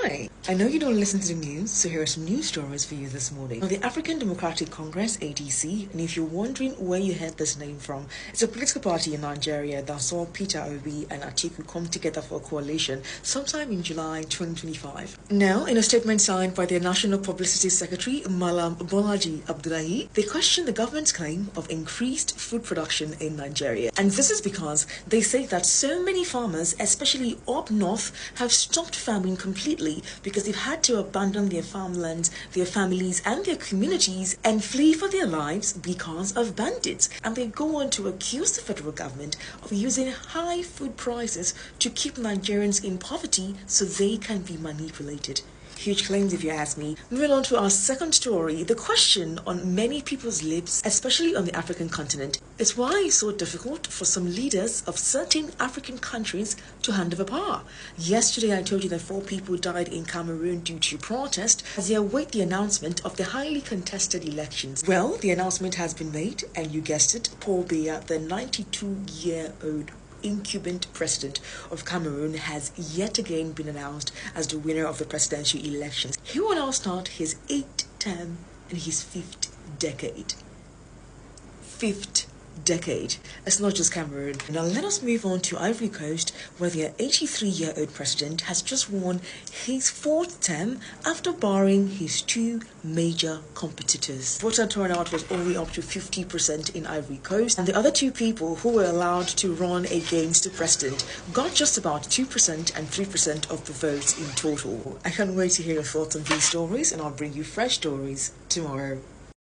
Hi, I know you don't listen to the news, so here are some news stories for you this morning. Now, the African Democratic Congress, ADC, and if you're wondering where you heard this name from, it's a political party in Nigeria that saw Peter Obi and Atiku come together for a coalition sometime in July 2025. Now, in a statement signed by their National Publicity Secretary, Malam Bolaji Abdullahi, they questioned the government's claim of increased food production in Nigeria. And this is because they say that so many farmers, especially up north, have stopped farming completely because they've had to abandon their farmlands, their families, and their communities and flee for their lives because of bandits. And they go on to accuse the federal government of using high food prices to keep Nigerians in poverty so they can be manipulated. Huge claims if you ask me. Moving on to our second story, the question on many people's lips, especially on the African continent, is why it's so difficult for some leaders of certain African countries to hand over power. Yesterday I told you that 4 people died in Cameroon due to protest as they await the announcement of the highly contested elections. Well, the announcement has been made, and you guessed it, Paul Biya, the 92-year-old incumbent president of Cameroon, has yet again been announced as the winner of the presidential elections. He will now start his 8th term in his 5th decade. 5th decade. It's not just Cameroon. Now let us move on to Ivory Coast, where their 83-year-old president has just won his 4th term after barring his 2 major competitors. Voter turnout was only up to 50% in Ivory Coast, and the other 2 people who were allowed to run against the president got just about 2% and 3% of the votes in total. I can't wait to hear your thoughts on these stories, and I'll bring you fresh stories tomorrow.